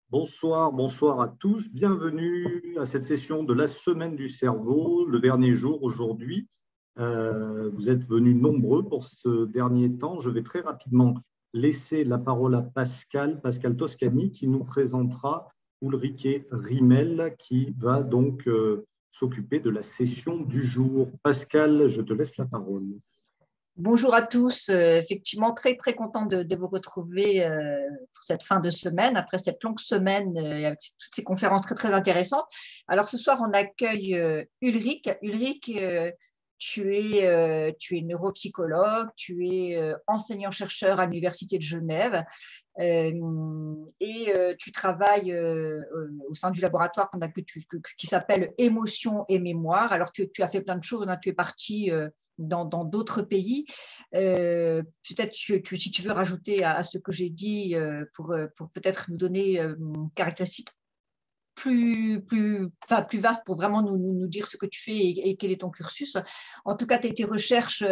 Bonsoir, bonsoir à tous. Bienvenue à cette session de la semaine du cerveau, le dernier jour aujourd'hui. Vous êtes venus nombreux pour ce dernier temps. Je vais très rapidement laisser la parole à Pascal Toscani, qui nous présentera Ulrike Riemel, qui va donc s'occuper de la session du jour. Pascal, je te laisse la parole. Bonjour à tous, effectivement très très contente de vous retrouver pour cette fin de semaine, après cette longue semaine avec toutes ces conférences très très intéressantes. Alors ce soir on accueille Ulrike. Ulrike, tu es neuropsychologue, tu es enseignant-chercheur à l'Université de Genève et tu travailles au sein du laboratoire qui s'appelle Émotion et Mémoire. Alors tu as fait plein de choses, hein, tu es parti dans d'autres pays. Peut-être si tu veux rajouter à ce que j'ai dit pour peut-être nous donner une caractéristique plus vaste pour vraiment nous dire ce que tu fais et quel est ton cursus. En tout cas, tes recherches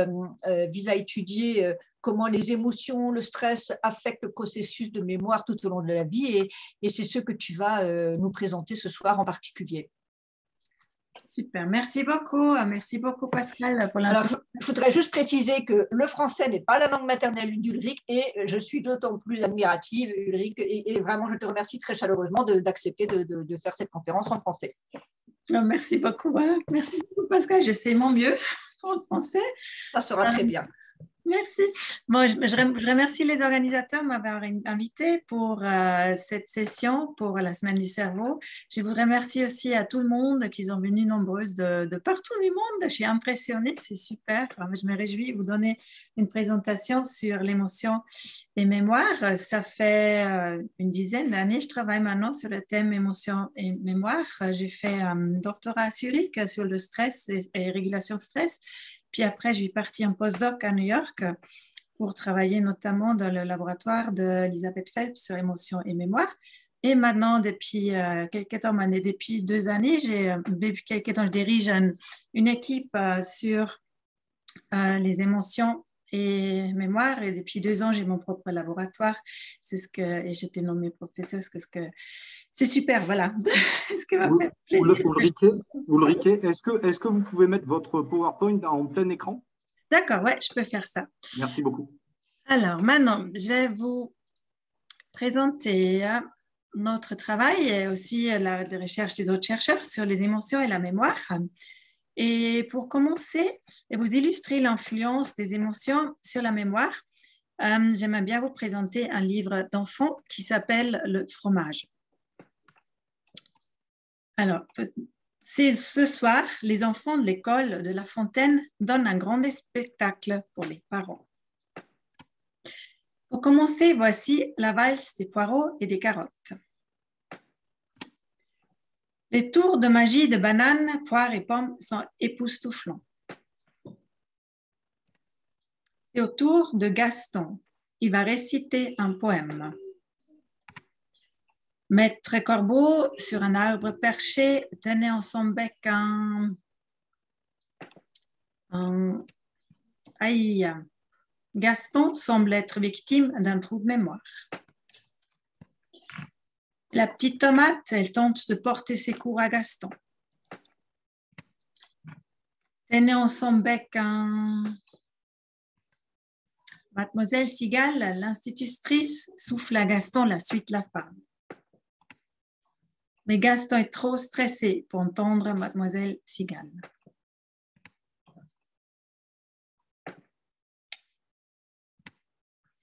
visent à étudier comment les émotions, le stress affectent le processus de mémoire tout au long de la vie et c'est ce que tu vas nous présenter ce soir en particulier. Super, merci beaucoup Pascal pour l'introduction. Alors, je voudrais juste préciser que le français n'est pas la langue maternelle d'Ulrike et je suis d'autant plus admirative, Ulrike, et vraiment je te remercie très chaleureusement d'accepter de faire cette conférence en français. Merci beaucoup Pascal, j'essaie mon mieux en français. Ça sera très bien. Merci. Bon, je remercie les organisateurs de m'avoir invité pour cette session, pour la semaine du cerveau. Je vous remercie aussi à tout le monde qui sont venus nombreuses de partout du monde. Je suis impressionnée, c'est super. Je me réjouis de vous donner une présentation sur l'émotion et mémoire. Ça fait une dizaine d'années, je travaille maintenant sur le thème émotion et mémoire. J'ai fait un doctorat à Zurich sur le stress et régulation de stress. Puis après, je suis partie en postdoc à New York pour travailler notamment dans le laboratoire d'Elisabeth Phelps sur émotion et mémoire. Et maintenant, depuis quelques temps, depuis 2 années, je dirige une équipe sur les émotions et mémoire. Et depuis 2 ans, j'ai mon propre laboratoire. Et j'étais nommée professeure. C'est super, voilà. Ce qui m'a fait plaisir. Ulrike, est-ce que vous pouvez mettre votre PowerPoint en plein écran? D'accord, ouais, je peux faire ça. Merci beaucoup. Alors, maintenant, je vais vous présenter notre travail et aussi la recherche des autres chercheurs sur les émotions et la mémoire. Et pour commencer et vous illustrer l'influence des émotions sur la mémoire, j'aimerais bien vous présenter un livre d'enfant qui s'appelle Le fromage. Alors, ce soir, les enfants de l'école de La Fontaine donnent un grand spectacle pour les parents. Pour commencer, voici la valse des poireaux et des carottes. Les tours de magie de bananes, poires et pommes sont époustouflants. C'est au tour de Gaston. Il va réciter un poème. Maître Corbeau, sur un arbre perché, tenait en son bec Aïe. Gaston semble être victime d'un trou de mémoire. La petite tomate, elle tente de porter secours à Gaston. Tenait en son bec Mademoiselle Cigale, l'institutrice, souffle à Gaston la suite la femme. Mais Gaston est trop stressé pour entendre Mademoiselle Cigale.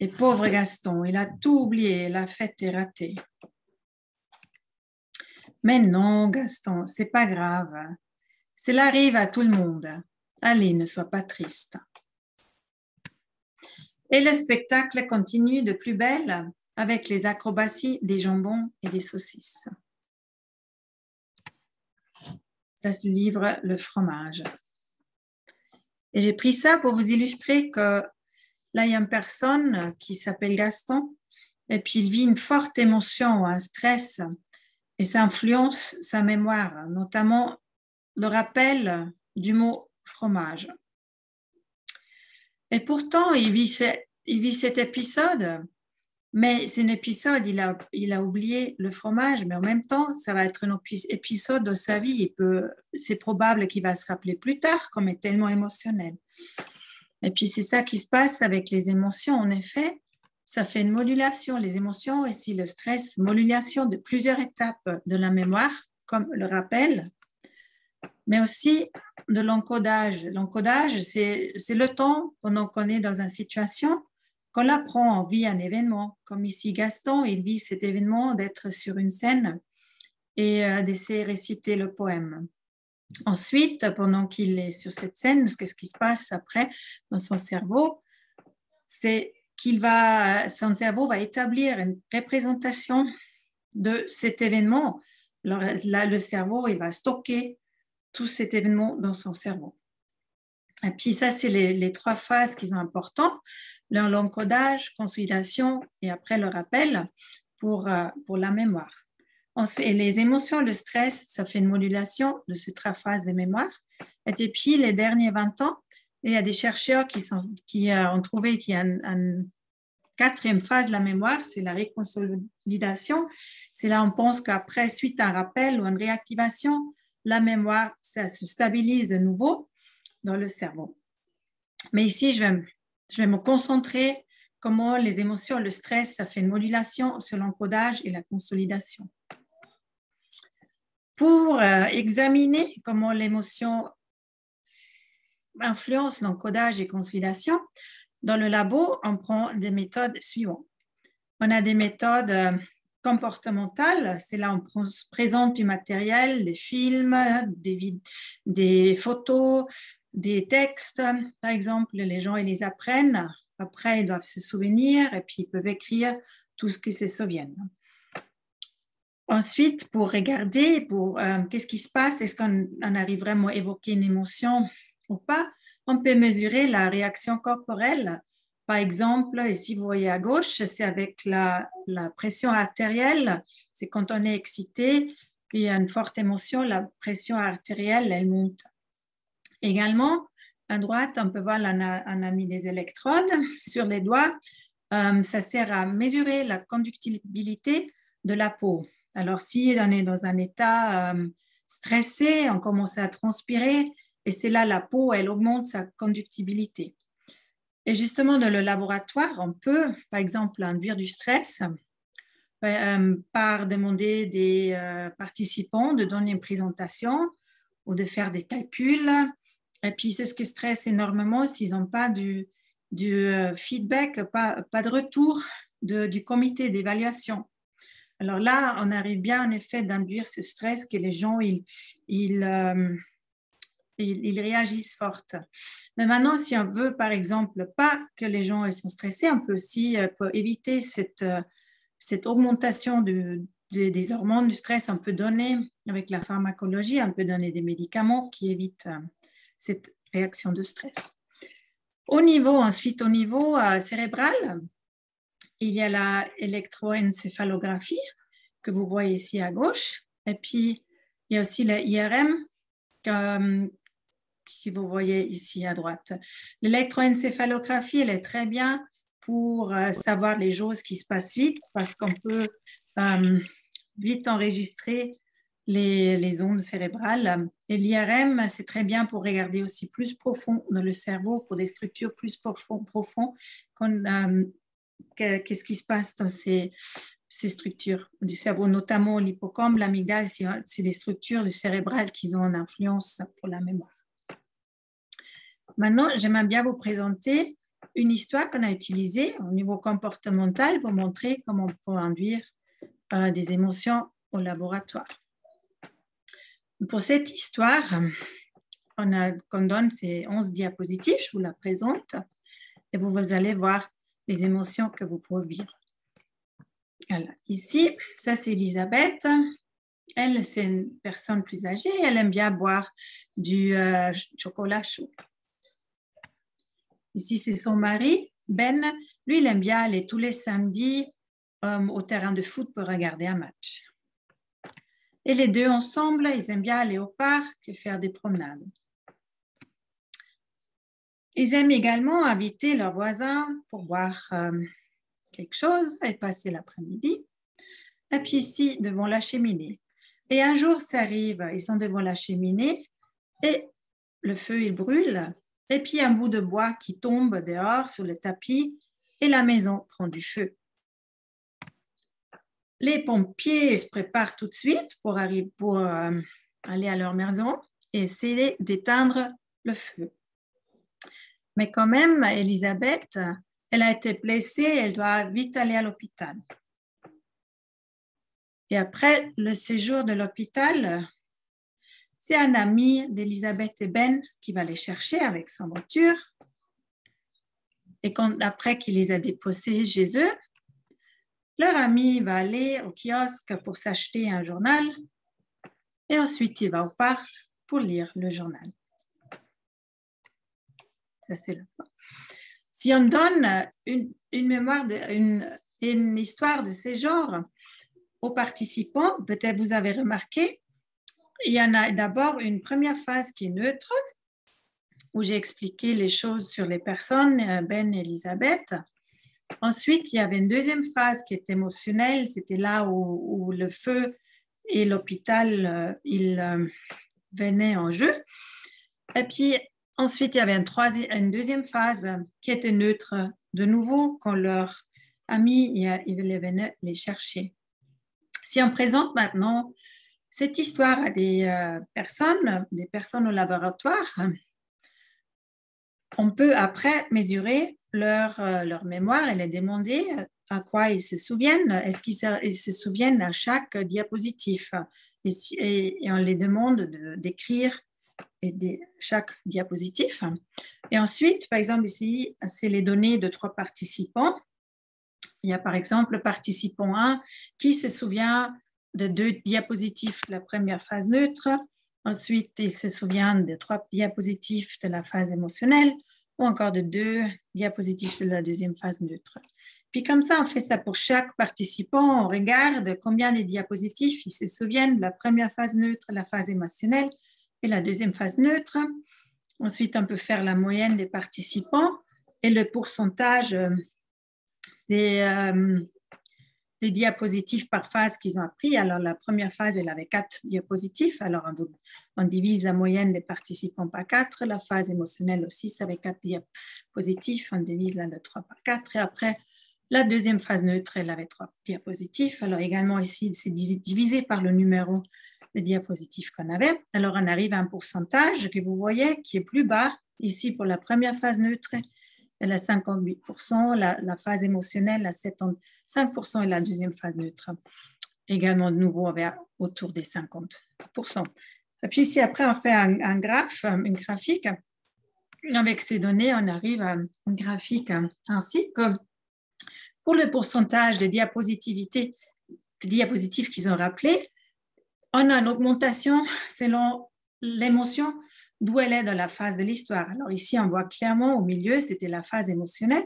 Et pauvre Gaston, il a tout oublié, la fête est ratée. Mais non, Gaston, c'est pas grave. Cela arrive à tout le monde. Allez, ne sois pas triste. Et le spectacle continue de plus belle avec les acrobaties des jambons et des saucisses. Ça se livre le fromage. Et j'ai pris ça pour vous illustrer que là, il y a une personne qui s'appelle Gaston et puis il vit une forte émotion, un stress et ça influence sa mémoire, notamment le rappel du mot fromage. Et pourtant, il vit cet épisode Mais c'est un épisode, il a oublié le fromage, mais en même temps, ça va être un épisode de sa vie. C'est probable qu'il va se rappeler plus tard, comme est tellement émotionnel. Et puis, c'est ça qui se passe avec les émotions. En effet, ça fait une modulation. Les émotions, et si le stress, modulation de plusieurs étapes de la mémoire, comme le rappel, mais aussi de l'encodage. L'encodage, c'est le temps pendant qu'on est dans une situation qu'on apprend, on vit un événement. Comme ici, Gaston, il vit cet événement d'être sur une scène et d'essayer de réciter le poème. Ensuite, pendant qu'il est sur cette scène, qu'est-ce qui se passe après dans son cerveau? C'est son cerveau va établir une représentation de cet événement. Alors là, le cerveau, il va stocker tout cet événement dans son cerveau. Et puis ça, c'est les 3 phases qui sont importantes, l'encodage, consolidation et après le rappel pour la mémoire. Et les émotions, le stress, ça fait une modulation de ces 3 phases de mémoire. Et puis, les derniers 20 ans, il y a des chercheurs qui ont trouvé qu'il y a une 4e phase de la mémoire, c'est la reconsolidation. C'est là on pense qu'après, suite à un rappel ou une réactivation, la mémoire, ça se stabilise de nouveau dans le cerveau. Mais ici, je vais me concentrer comment les émotions, le stress, ça fait une modulation sur l'encodage et la consolidation. Pour examiner comment l'émotion influence l'encodage et consolidation, dans le labo, on prend des méthodes suivantes. On a des méthodes comportementales, c'est là on présente du matériel, des films, des photos, des textes, par exemple, les gens ils les apprennent, après ils doivent se souvenir et puis ils peuvent écrire tout ce qu'ils se souviennent. Ensuite, pour regarder, qu'est-ce qui se passe, est-ce qu'on arrive vraiment à évoquer une émotion ou pas, on peut mesurer la réaction corporelle. Par exemple, ici vous voyez à gauche, c'est avec la pression artérielle, c'est quand on est excité, il y a une forte émotion, la pression artérielle, elle monte. Également, à droite, on peut voir, on a mis des électrodes sur les doigts. Ça sert à mesurer la conductibilité de la peau. Alors, si on est dans un état stressé, on commence à transpirer, et c'est là la peau, elle augmente sa conductibilité. Et justement, dans le laboratoire, on peut, par exemple, induire du stress par demander des participants de donner une présentation ou de faire des calculs. Et puis, c'est ce qui stresse énormément s'ils n'ont pas du feedback, pas de retour du comité d'évaluation. Alors là, on arrive bien en effet d'induire ce stress que les gens, ils réagissent fort. Mais maintenant, si on veut, par exemple, pas que les gens sont stressés, on peut aussi éviter cette augmentation des hormones du stress. On peut donner, avec la pharmacologie, on peut donner des médicaments qui évitent cette réaction de stress. Ensuite, au niveau cérébral, il y a la électroencéphalographie que vous voyez ici à gauche. Et puis, il y a aussi la IRM que vous voyez ici à droite. L'électroencéphalographie, elle est très bien pour savoir les choses qui se passent vite parce qu'on peut vite enregistrer les ondes cérébrales. Et l'IRM, c'est très bien pour regarder aussi plus profond dans le cerveau, pour des structures plus profondes. Qu'est-ce qui se passe dans ces structures du cerveau, notamment l'hippocampe, l'amygdale, c'est des structures cérébrales qui ont une influence pour la mémoire. Maintenant, j'aimerais bien vous présenter une histoire qu'on a utilisée au niveau comportemental pour montrer comment on peut induire des émotions au laboratoire. Pour cette histoire, qu'on donne ces 11 diapositives, je vous la présente et vous allez voir les émotions que vous pouvez vivre. Alors, ici, ça c'est Elisabeth. Elle, c'est une personne plus âgée. Elle aime bien boire du chocolat chaud. Ici, c'est son mari, Ben. Lui, il aime bien aller tous les samedis au terrain de foot pour regarder un match. Et les deux ensemble, ils aiment bien aller au parc et faire des promenades. Ils aiment également inviter leurs voisins pour boire quelque chose et passer l'après-midi. Et puis ici, devant la cheminée. Et un jour, ça arrive, ils sont devant la cheminée et le feu, il brûle. Et puis, un bout de bois qui tombe dehors sur le tapis et la maison prend du feu. Les pompiers se préparent tout de suite pour aller à leur maison et essayer d'éteindre le feu. Mais quand même, Elisabeth, elle a été blessée, elle doit vite aller à l'hôpital. Et après le séjour de l'hôpital, c'est un ami d'Elisabeth et Ben qui va les chercher avec sa voiture. Et après qu'il les a déposés chez eux, leur ami va aller au kiosque pour s'acheter un journal et ensuite il va au parc pour lire le journal. Ça, c'est la fin. Si on donne une histoire de ce genre aux participants, peut-être vous avez remarqué, il y en a d'abord une première phase qui est neutre, où j'ai expliqué les choses sur les personnes, Ben et Elisabeth. Ensuite, il y avait une deuxième phase qui est émotionnelle, c'était là où le feu et l'hôpital, ils venaient en jeu. Et puis, ensuite, il y avait une deuxième phase qui était neutre, de nouveau, quand leur ami il venait les chercher. Si on présente maintenant cette histoire à des personnes au laboratoire, on peut après mesurer leur mémoire et les demander à quoi ils se souviennent. Est-ce qu'ils se souviennent à chaque diapositive? Et on les demande d'écrire chaque diapositive. Et ensuite, par exemple, ici, c'est les données de 3 participants. Il y a par exemple le participant 1 qui se souvient de 2 diapositives de la première phase neutre. Ensuite, il se souvient de 3 diapositives de la phase émotionnelle ou encore de 2 diapositives de la deuxième phase neutre. Puis comme ça, on fait ça pour chaque participant. On regarde combien de diapositives ils se souviennent de la première phase neutre, la phase émotionnelle et la deuxième phase neutre. Ensuite, on peut faire la moyenne des participants et le pourcentage des diapositives par phase qu'ils ont appris. Alors, la première phase, elle avait 4 diapositives. Alors, on divise la moyenne des participants par 4. La phase émotionnelle aussi, ça avait 4 diapositives. On divise le 3 par 4. Et après, la deuxième phase neutre, elle avait 3 diapositives. Alors, également ici, c'est divisé par le numéro des diapositives qu'on avait. Alors, on arrive à un pourcentage que vous voyez qui est plus bas ici pour la première phase neutre. Elle a 58%, la phase émotionnelle à 75% et la deuxième phase neutre également de nouveau autour des 50%. Et puis ici, après, on fait un graphique. Avec ces données, on arrive à une graphique ainsi que pour le pourcentage de diapositives qu'ils ont rappelées, on a une augmentation selon l'émotion d'où elle est dans la phase de l'histoire. Alors ici, on voit clairement au milieu, c'était la phase émotionnelle.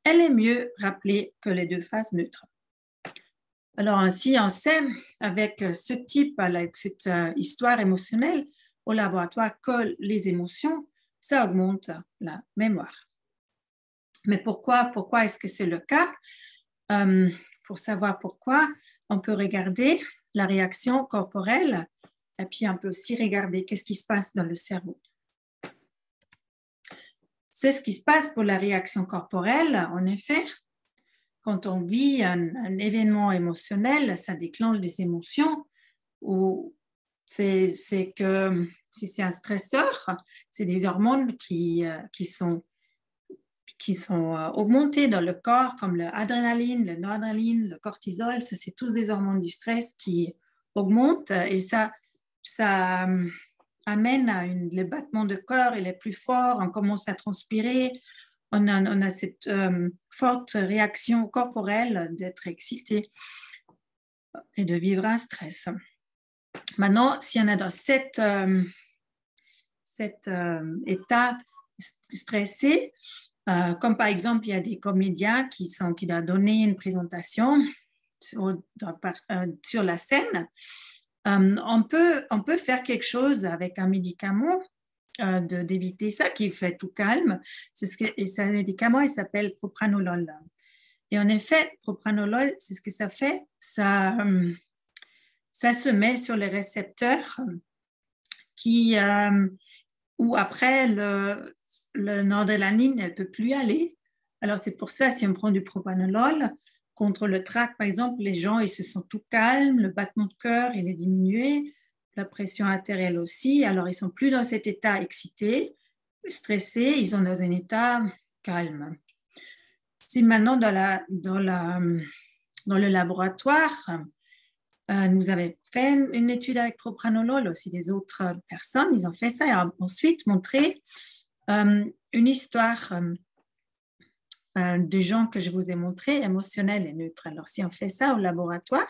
Elle est mieux rappelée que les 2 phases neutres. Alors ainsi, on sait avec ce type, avec cette histoire émotionnelle au laboratoire que les émotions, ça augmente la mémoire. Mais pourquoi est-ce que c'est le cas? Pour savoir pourquoi, on peut regarder la réaction corporelle et puis on peut aussi regarder qu'est-ce qui se passe dans le cerveau. C'est ce qui se passe pour la réaction corporelle, en effet. Quand on vit un événement émotionnel, ça déclenche des émotions ou c'est que si c'est un stresseur, c'est des hormones qui sont augmentées dans le corps, comme l'adrénaline, le noradrénaline, le cortisol. C'est tous des hormones du stress qui augmentent et ça amène à le battement de cœur, il est plus fort, on commence à transpirer, on a cette forte réaction corporelle d'être excité et de vivre un stress. Maintenant, si on est dans cet état stressé, comme par exemple, il y a des comédiens qui doivent donner une présentation sur la scène, on peut faire quelque chose avec un médicament d'éviter ça, qui fait tout calme. Ce médicament, il s'appelle propranolol. Et en effet, propranolol, c'est ce que ça fait. Ça se met sur les récepteurs où après le noradrénaline, elle ne peut plus aller. Alors, c'est pour ça, si on prend du propranolol, contre le trac, par exemple, les gens, ils se sentent tout calmes, le battement de cœur, il est diminué, la pression artérielle aussi. Alors, ils ne sont plus dans cet état excité, stressé, ils sont dans un état calme. Si maintenant, dans le laboratoire, nous avons fait une étude avec propranolol, aussi des autres personnes, ils ont fait ça et ont ensuite montré une histoire de gens que je vous ai montré, émotionnels et neutres. Alors, si on fait ça au laboratoire,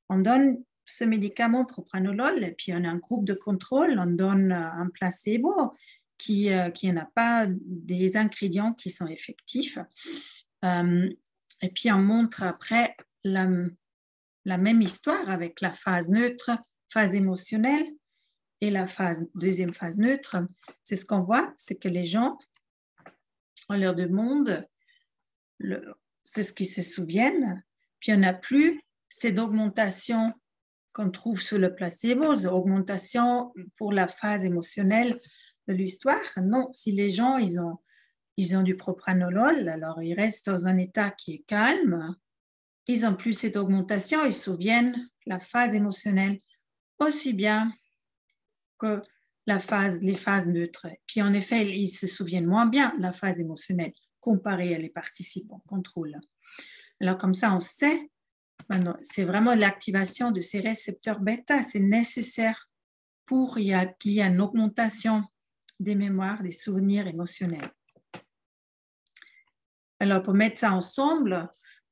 on donne ce médicament propranolol et puis on a un groupe de contrôle, on donne un placebo qui n'a pas des ingrédients qui sont effectifs. Et puis, on montre après la même histoire avec la phase neutre, phase émotionnelle et la deuxième phase neutre. C'est ce qu'on voit, c'est que les gens, on leur demande, c'est ce qu'ils se souviennent, puis on n'a plus cette augmentation qu'on trouve sur le placebo, cette augmentation pour la phase émotionnelle de l'histoire. Non, si les gens, ils ont du propranolol, alors ils restent dans un état qui est calme, ils n'ont plus cette augmentation, ils se souviennent la phase émotionnelle aussi bien que les phases neutres. Puis en effet, ils se souviennent moins bien de la phase émotionnelle comparée à les participants contrôle. Alors comme ça, on sait, c'est vraiment l'activation de ces récepteurs bêta, c'est nécessaire pour qu'il y ait une augmentation des mémoires, des souvenirs émotionnels. Alors pour mettre ça ensemble,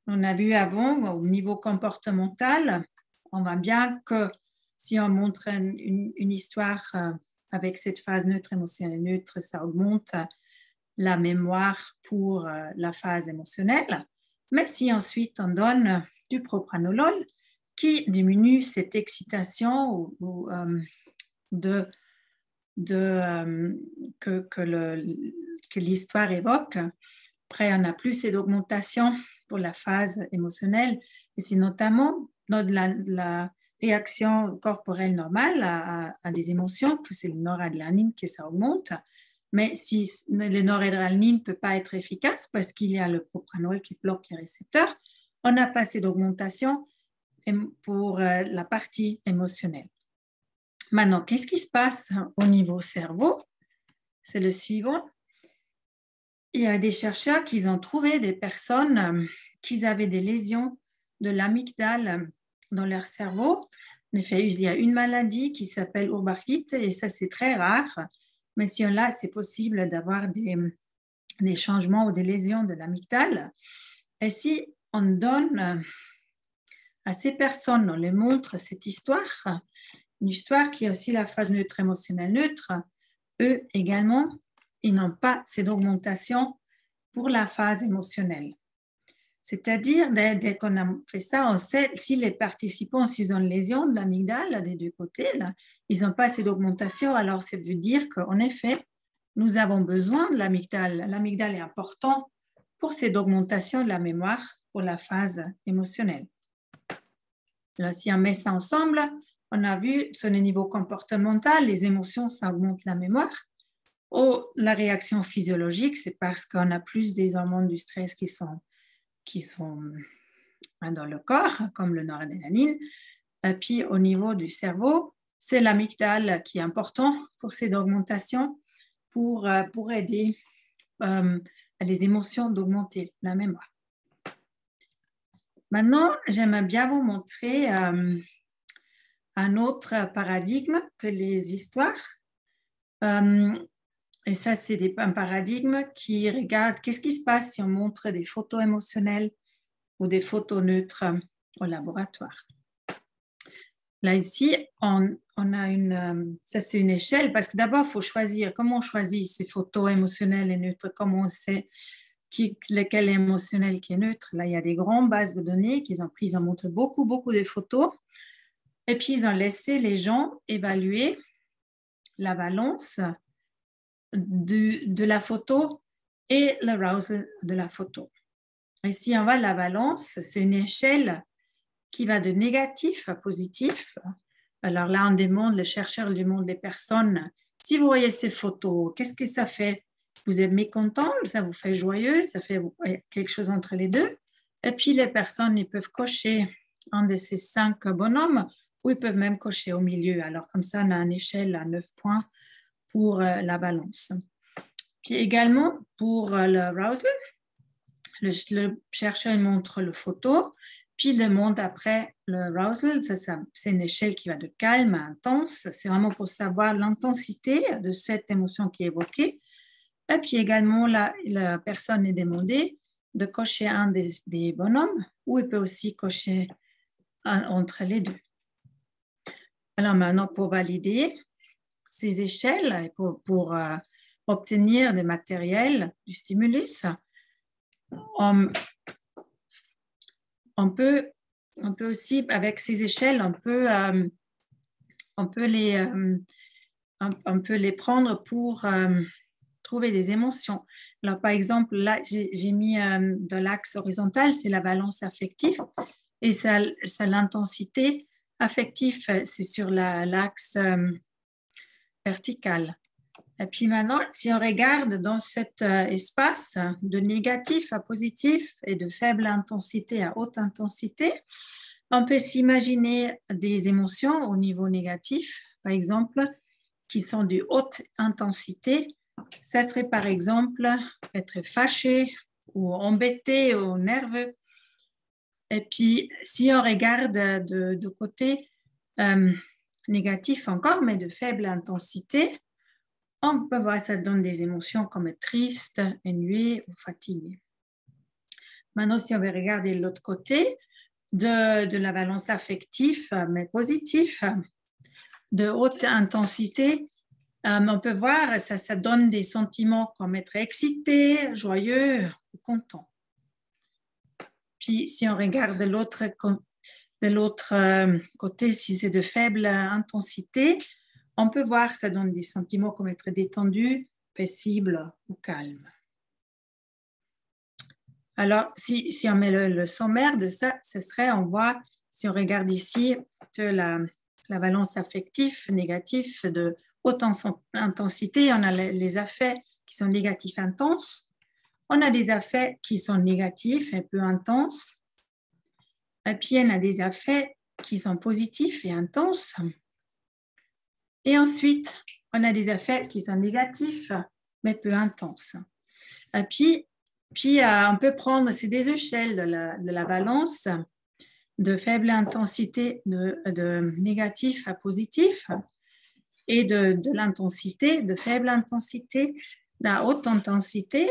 on a vu avant, au niveau comportemental, on voit bien que si on montre une histoire avec cette phase neutre, émotionnelle neutre, ça augmente la mémoire pour la phase émotionnelle. Mais si ensuite on donne du propranolol qui diminue cette excitation que l'histoire évoque, après on n'a plus cette augmentation pour la phase émotionnelle, et c'est notamment dans la réaction corporelle normale à des émotions, que c'est le noradrénaline que ça augmente. Mais si le noradrénaline ne peut pas être efficace parce qu'il y a le propranolol qui bloque les récepteurs, on n'a pas cette augmentation pour la partie émotionnelle. Maintenant, qu'est-ce qui se passe au niveau cerveau? C'est le suivant. Il y a des chercheurs qui ont trouvé des personnes qui avaient des lésions de l'amygdale dans leur cerveau. En effet, il y a une maladie qui s'appelle Urbachite et ça, c'est très rare. Mais si on l'a, c'est possible d'avoir des changements ou des lésions de l'amygdale. Et si on donne à ces personnes, on les montre cette histoire, une histoire qui a aussi la phase neutre émotionnelle neutre, eux également, ils n'ont pas cette augmentation pour la phase émotionnelle. C'est-à-dire, dès qu'on a fait ça, on sait si les participants, s'ils ont une lésion de l'amygdale des deux côtés, là, ils n'ont pas cette augmentation, alors ça veut dire qu'en effet, nous avons besoin de l'amygdale. L'amygdale est important pour cette augmentation de la mémoire pour la phase émotionnelle. Alors, si on met ça ensemble, on a vu sur le niveau comportemental, les émotions, ça augmente la mémoire. La réaction physiologique, c'est parce qu'on a plus des hormones du stress qui sont dans le corps, comme le noradrénaline. Et puis, au niveau du cerveau, c'est l'amygdale qui est important pour cette augmentation, pour aider les émotions d'augmenter la mémoire. Maintenant, j'aimerais bien vous montrer un autre paradigme que les histoires. Et ça, c'est un paradigme qui regarde qu'est-ce qui se passe si on montre des photos émotionnelles ou des photos neutres au laboratoire. Là, ici, on a ça c'est une échelle, parce que d'abord, il faut choisir comment on choisit ces photos émotionnelles et neutres, comment on sait lequel est émotionnel qui est neutre. Là, il y a des grandes bases de données qu'ils ont prises, ils ont montré beaucoup de photos, et puis ils ont laissé les gens évaluer la valence de la photo et l'arousal de la photo. Ici, on voit la balance, c'est une échelle qui va de négatif à positif. Alors là, on demande, le chercheur demande des personnes, si vous voyez ces photos, qu'est-ce que ça fait? Vous êtes mécontent, ça vous fait joyeux, ça fait quelque chose entre les deux. Et puis les personnes, ils peuvent cocher un de ces 5 bonhommes ou ils peuvent même cocher au milieu. Alors comme ça, on a une échelle à 9 points pour la balance. Puis également, pour l'arousal, le chercheur montre le photo, puis il montre après le arousal. C'est une échelle qui va de calme à intense. C'est vraiment pour savoir l'intensité de cette émotion qui est évoquée. Et puis également, la personne est demandée de cocher un des bonhommes ou il peut aussi cocher entre les deux. Alors maintenant, pour valider ces échelles et pour obtenir des matériels du stimulus, on peut aussi, avec ces échelles, on peut les prendre pour trouver des émotions. Alors, par exemple, là, j'ai mis de l'axe horizontal, c'est la balance affective, et ça l'intensité affective, c'est sur l'axe vertical. Et puis maintenant, si on regarde dans cet espace de négatif à positif et de faible intensité à haute intensité, on peut s'imaginer des émotions au niveau négatif, par exemple, qui sont de haute intensité. Ça serait par exemple être fâché ou embêté ou nerveux. Et puis, si on regarde de côté négatif encore, mais de faible intensité, on peut voir que ça donne des émotions comme être triste, ennuyé ou fatigué. Maintenant, si on veut regarder l'autre côté de la balance affective, mais positive, de haute intensité, on peut voir que ça donne des sentiments comme être excité, joyeux ou content. Puis, si on regarde de l'autre côté, si c'est de faible intensité, on peut voir que ça donne des sentiments comme être détendu, paisible ou calme. Alors, si on met le sommaire de ça, ce serait, on voit, si on regarde ici, que la balance affective négative de haute intensité, on a les affects qui sont négatifs intenses, on a des affects qui sont négatifs et peu intenses, et puis on a des affects qui sont positifs et intenses. Et ensuite, on a des affects qui sont négatifs, mais peu intenses. Et puis on peut prendre, c'est des échelles de la balance de faible intensité, de négatif à positif, et de l'intensité, de faible intensité à haute intensité.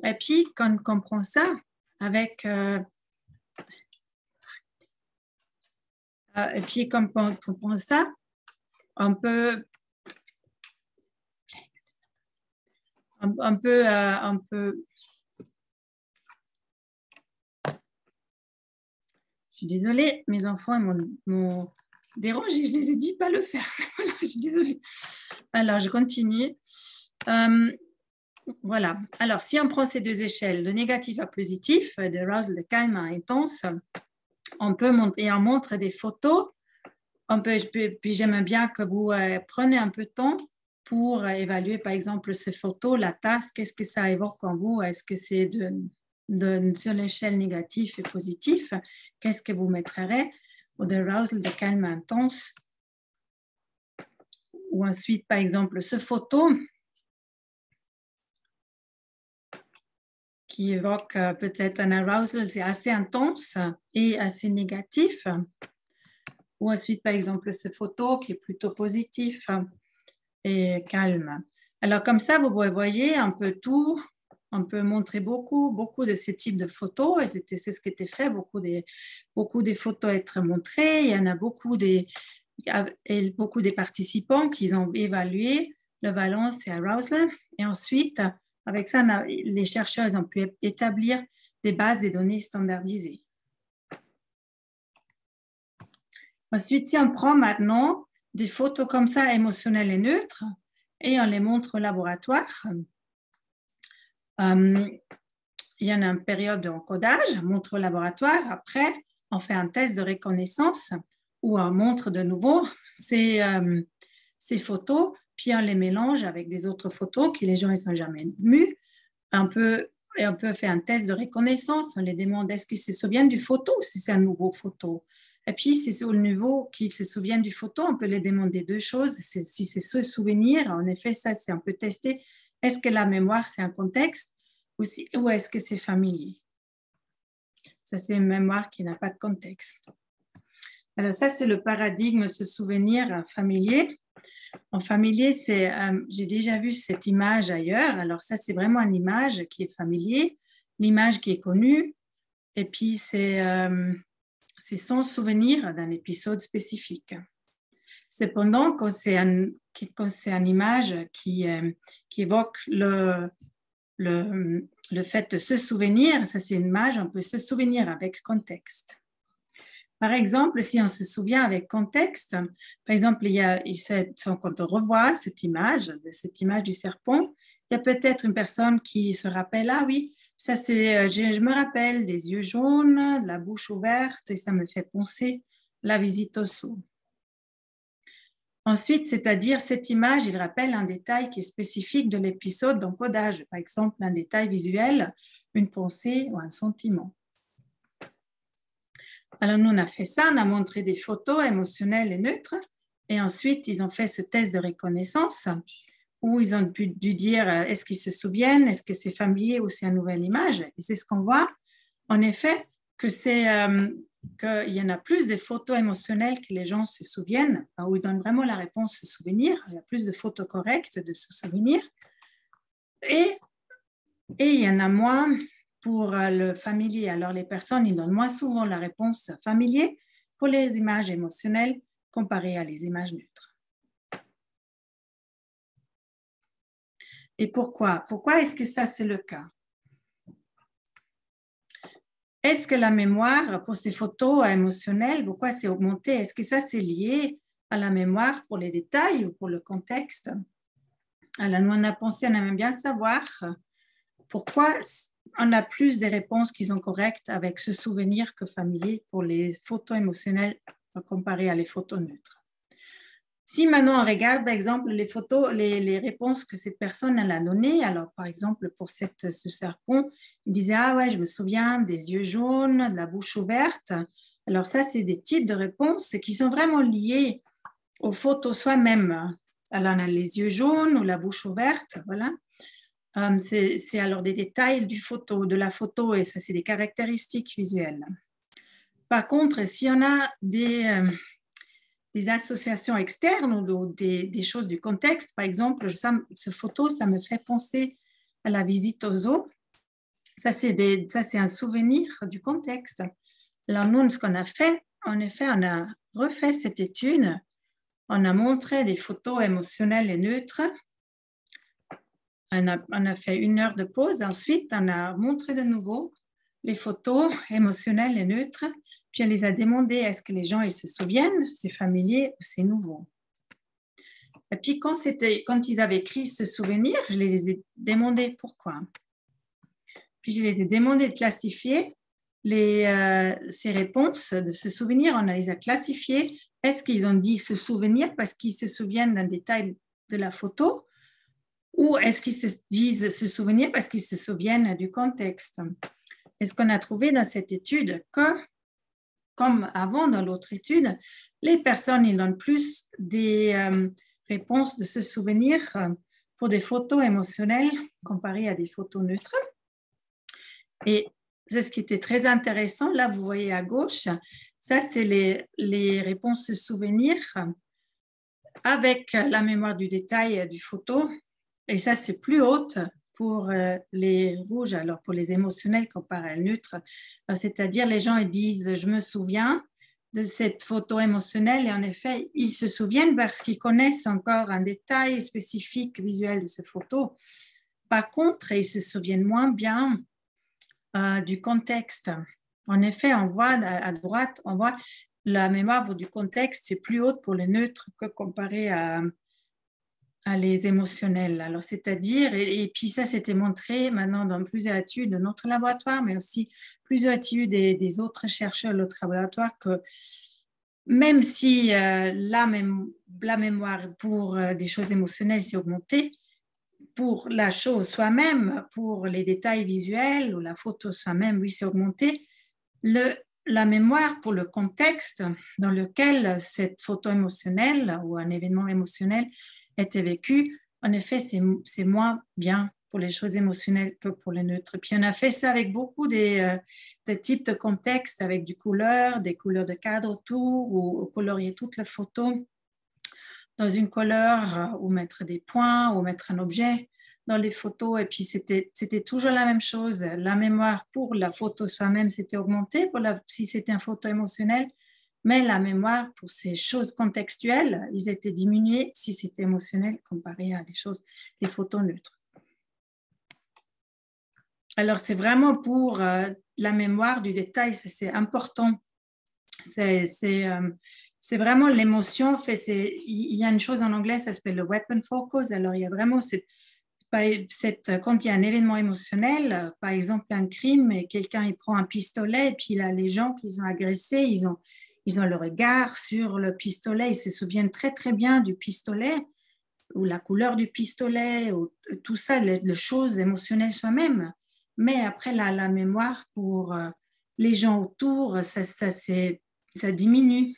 Et puis, quand on comprend ça avec... et puis, quand on comprend ça, on peut je suis désolée, mes enfants m'ont dérangé, je les ai dit pas le faire. Voilà, je suis désolée. Alors, je continue. Voilà. Alors, si on prend ces deux échelles, de négatif à positif, de arousal, de calme à intense, on peut monter, et on montre des photos. Puis j'aime bien que vous preniez un peu de temps pour évaluer, par exemple, ces photos, la tasse, qu'est-ce que ça évoque en vous? Est-ce que c'est sur l'échelle négative et positive? Qu'est-ce que vous mettrez? Ou de arousal, de calme intense? Ou ensuite, par exemple, ce photo qui évoque peut-être un arousal, c'est assez intense et assez négatif. Ou ensuite, par exemple, ce photo qui est plutôt positif et calme. Alors, comme ça, vous voyez un peu tout. On peut montrer beaucoup de ces types de photos. Et c'est ce qui était fait, beaucoup des photos être montrées. Il y en a beaucoup des participants qui ont évalué le valence et arousal. Et ensuite, avec ça, les chercheurs ont pu établir des bases de données standardisées. Ensuite, si on prend maintenant des photos comme ça, émotionnelles et neutres, et on les montre au laboratoire, il y a une période d'encodage, montre au laboratoire. Après, on fait un test de reconnaissance où on montre de nouveau ces photos, puis on les mélange avec des autres photos que les gens n'ont jamais vues. Et on peut faire un test de reconnaissance. On les demande est-ce qu'ils se souviennent du photo ou si c'est un nouveau photo. Et puis, si c'est au niveau qu'ils se souviennent du photo, on peut les demander deux choses. Si c'est ce souvenir, en effet, ça, c'est on peut tester. Est-ce que la mémoire, c'est un contexte ou est-ce que c'est familier? Ça, c'est une mémoire qui n'a pas de contexte. Alors, ça, c'est le paradigme, ce souvenir familier. En familier, j'ai déjà vu cette image ailleurs. Alors, ça, c'est vraiment une image qui est familier, l'image qui est connue. Et puis, c'est sans souvenir d'un épisode spécifique. Cependant, quand c'est une image qui évoque le fait de se souvenir, ça c'est une image, on peut se souvenir avec contexte. Par exemple, si on se souvient avec contexte, par exemple, quand on revoit cette image du serpent, il y a peut-être une personne qui se rappelle, ah oui, ça c'est, je me rappelle des yeux jaunes, de la bouche ouverte, et ça me fait penser la visite au zoo. Ensuite, c'est-à-dire cette image, il rappelle un détail qui est spécifique de l'épisode d'encodage, par exemple un détail visuel, une pensée ou un sentiment. Alors, nous, on a fait ça, on a montré des photos émotionnelles et neutres, et ensuite, ils ont fait ce test de reconnaissance où ils ont dû dire est-ce qu'ils se souviennent, est-ce que c'est familier ou c'est une nouvelle image. Et c'est ce qu'on voit, en effet, qu'il y en a plus de photos émotionnelles que les gens se souviennent, où ils donnent vraiment la réponse se souvenir. Il y a plus de photos correctes de se souvenir. Et il y en a moins pour le familier. Alors, les personnes, ils donnent moins souvent la réponse familier pour les images émotionnelles comparées à les images neutres. Et pourquoi? Pourquoi est-ce que ça, c'est le cas? Est-ce que la mémoire pour ces photos émotionnelles, pourquoi c'est augmenté? Est-ce que ça, c'est lié à la mémoire pour les détails ou pour le contexte? Alors, nous, on a pensé, on aimerait bien savoir pourquoi on a plus de réponses qui sont correctes avec ce souvenir que familier pour les photos émotionnelles comparées à les photos neutres. Si maintenant on regarde, par exemple, les photos, les réponses que cette personne elle a données, alors par exemple, pour ce serpent, il disait « Ah ouais, je me souviens des yeux jaunes, de la bouche ouverte ». Alors ça, c'est des types de réponses qui sont vraiment liées aux photos soi-même. Alors on a les yeux jaunes ou la bouche ouverte, voilà. C'est alors des détails de la photo et ça, c'est des caractéristiques visuelles. Par contre, si on a des associations externes ou des choses du contexte, par exemple, cette photo, ça me fait penser à la visite au zoo. Ça, c'est un souvenir du contexte. Alors, nous, ce qu'on a fait, en effet, on a refait cette étude. On a montré des photos émotionnelles et neutres. On a fait 1 heure de pause. Ensuite, on a montré de nouveau les photos émotionnelles et neutres. Puis on les a demandé, est-ce que les gens ils se souviennent, c'est familier ou c'est nouveau? Et puis quand ils avaient écrit ce souvenir, je les ai demandé pourquoi. Puis je les ai demandé de classifier ces réponses de ce souvenir. On les a classifiées. Est-ce qu'ils ont dit se souvenir parce qu'ils se souviennent d'un détail de la photo? Ou est-ce qu'ils se disent se souvenir parce qu'ils se souviennent du contexte? Et ce qu'on a trouvé dans cette étude, que comme avant dans l'autre étude, les personnes ils donnent plus des réponses de se souvenir pour des photos émotionnelles comparées à des photos neutres. Et c'est ce qui était très intéressant. Là, vous voyez à gauche, ça, c'est les réponses de souvenir avec la mémoire du détail du photo. Et ça, c'est plus haute pour les rouges, alors pour les émotionnels comparé à neutre. C'est-à-dire, les gens ils disent « je me souviens de cette photo émotionnelle » et en effet, ils se souviennent parce qu'ils connaissent encore un détail spécifique visuel de cette photo. Par contre, ils se souviennent moins bien du contexte. En effet, on voit à droite, on voit la mémoire du contexte, c'est plus haute pour les neutres que comparé les émotionnels. Alors, c'est-à-dire, et puis ça, c'était montré maintenant dans plusieurs études de notre laboratoire, mais aussi plusieurs études des autres chercheurs de l'autre laboratoire, que même si la mémoire pour des choses émotionnelles s'est augmentée, pour la chose soi-même, pour les détails visuels ou la photo soi-même, oui, c'est augmenté. La mémoire pour le contexte dans lequel cette photo émotionnelle ou un événement émotionnel était vécu, en effet, c'est moins bien pour les choses émotionnelles que pour les neutres. Puis on a fait ça avec beaucoup des types de contextes, avec des couleurs de cadre autour, ou colorier toute la photo dans une couleur, ou mettre des points, ou mettre un objet dans les photos. Et puis c'était toujours la même chose. La mémoire pour la photo soi-même s'était augmentée si c'était une photo émotionnelle, mais la mémoire pour ces choses contextuelles, ils étaient diminués si c'était émotionnel comparé à les photos neutres. Alors, c'est vraiment pour la mémoire du détail, c'est important. C'est vraiment l'émotion. Il y a une chose en anglais, ça s'appelle le weapon focus. Alors, il y a vraiment quand il y a un événement émotionnel, par exemple un crime, et quelqu'un il prend un pistolet, et puis là, les gens qu'ils ont agressés, ils ont le regard sur le pistolet, ils se souviennent très très bien du pistolet, ou la couleur du pistolet, ou tout ça, les choses émotionnelles soi-même. Mais après, la mémoire pour les gens autour, ça diminue.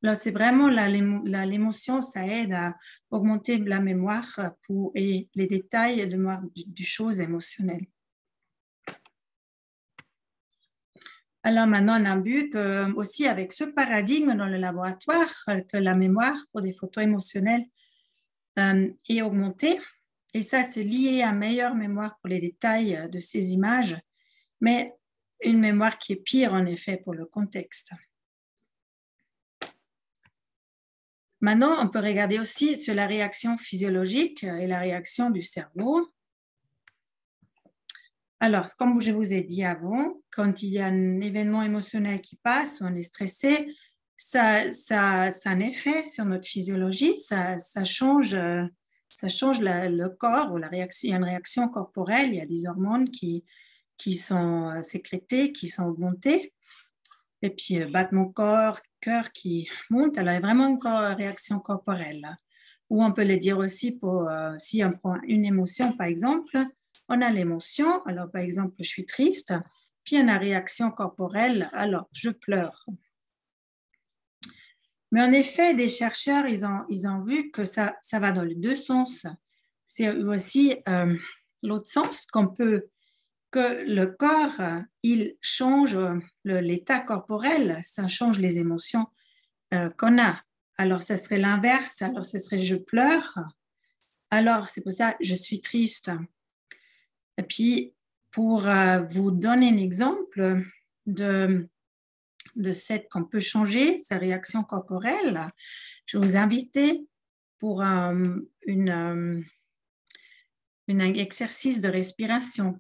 Là, c'est vraiment l'émotion, ça aide à augmenter la mémoire et les détails de mémoire du chose émotionnelle. Alors maintenant, on a vu que, aussi avec ce paradigme dans le laboratoire, que la mémoire pour des photos émotionnelles est augmentée. Et ça, c'est lié à une meilleure mémoire pour les détails de ces images, mais une mémoire qui est pire en effet pour le contexte. Maintenant, on peut regarder aussi sur la réaction physiologique et la réaction du cerveau. Alors, comme je vous ai dit avant, quand il y a un événement émotionnel qui passe, on est stressé, ça a un effet sur notre physiologie, ça change le corps, ou il y a une réaction corporelle, il y a des hormones qui sont sécrétées, qui sont augmentées. Et puis, battement cœur qui monte. Alors, il y a vraiment une réaction corporelle. Ou on peut le dire aussi si on prend une émotion, par exemple, on a l'émotion. Alors, par exemple, je suis triste. Puis, on a réaction corporelle. Alors, je pleure. Mais en effet, des chercheurs, ils ont vu que ça va dans les deux sens. C'est aussi l'autre sens que le corps, il change l'état corporel, ça change les émotions qu'on a. Alors, ça serait l'inverse. Alors, ce serait je pleure. Alors, c'est pour ça je suis triste. Et puis, pour vous donner un exemple de cette qu'on peut changer sa réaction corporelle, je vais vous inviter pour un exercice de respiration.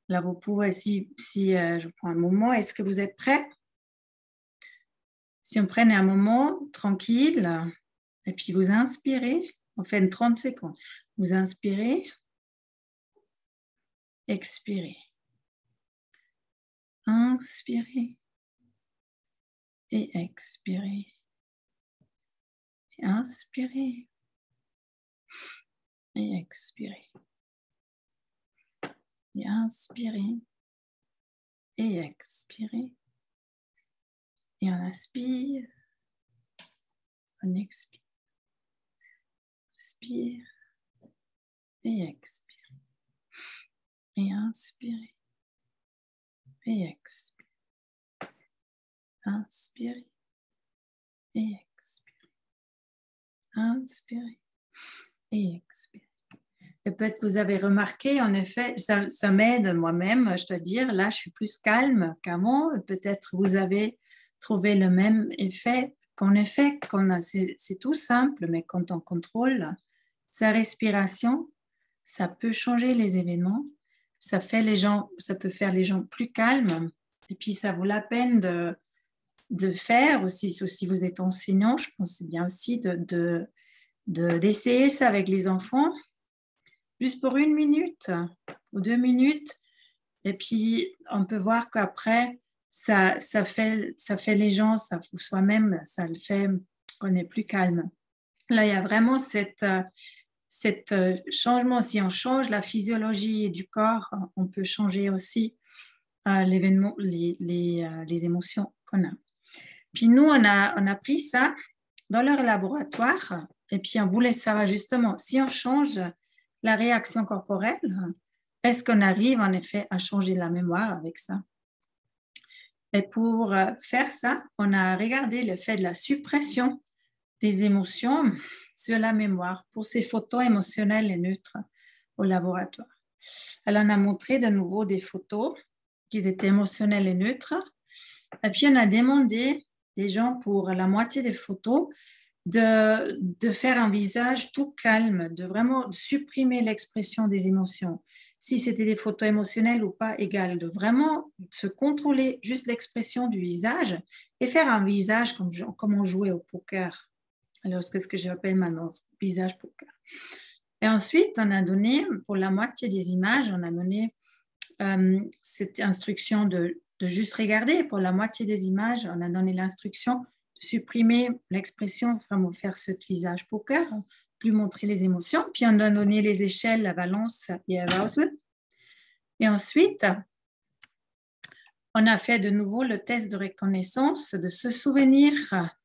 Là, vous pouvez, si je prends un moment, est-ce que vous êtes prêts? Si on prenait un moment tranquille, et puis vous inspirez, on fait une 30 secondes. Vous inspirez, expirez. Inspirez et expirez. Inspirez et expirez. Et inspirez et expirez. Et on inspire, on expire. Inspire et expire. Et inspirez et expire. Inspirez et expirez. Inspirez et expirez. Et peut-être que vous avez remarqué, en effet, ça m'aide moi-même, je dois dire, là, je suis plus calme qu'avant. Peut-être vous avez trouvé le même effet qu'en effet, c'est tout simple, mais quand on contrôle sa respiration, ça peut changer les événements, ça peut faire les gens plus calmes, et puis ça vaut la peine de faire aussi, si vous êtes enseignant, je pense que c'est bien aussi d'essayer ça avec les enfants, juste pour 1 minute ou 2 minutes. Et puis, on peut voir qu'après, ça fait les gens, ça ou soi-même, ça le fait qu'on est plus calme. Là, il y a vraiment cet changement. Si on change la physiologie du corps, on peut changer aussi l'événement, les émotions qu'on a. Puis nous, on a pris ça dans leur laboratoire et puis on voulait savoir justement si on change la réaction corporelle, est-ce qu'on arrive en effet à changer la mémoire avec ça? Et pour faire ça, on a regardé l'effet de la suppression des émotions sur la mémoire pour ces photos émotionnelles et neutres au laboratoire. Alors, on a montré de nouveau des photos qui étaient émotionnelles et neutres. Et puis, on a demandé des gens pour la moitié des photos de faire un visage tout calme, de vraiment supprimer l'expression des émotions. Si c'était des photos émotionnelles ou pas égales, de vraiment se contrôler juste l'expression du visage et faire un visage comme on jouait au poker. Alors, c'est ce que j'appelle maintenant visage poker. Et ensuite, on a donné, pour la moitié des images, on a donné cette instruction de juste regarder. Pour la moitié des images, on a donné l'instruction de supprimer l'expression, vraiment faire ce visage poker, plus montrer les émotions. Puis, on a donné les échelles, la balance et arousal. Et ensuite, on a fait de nouveau le test de reconnaissance de ce souvenir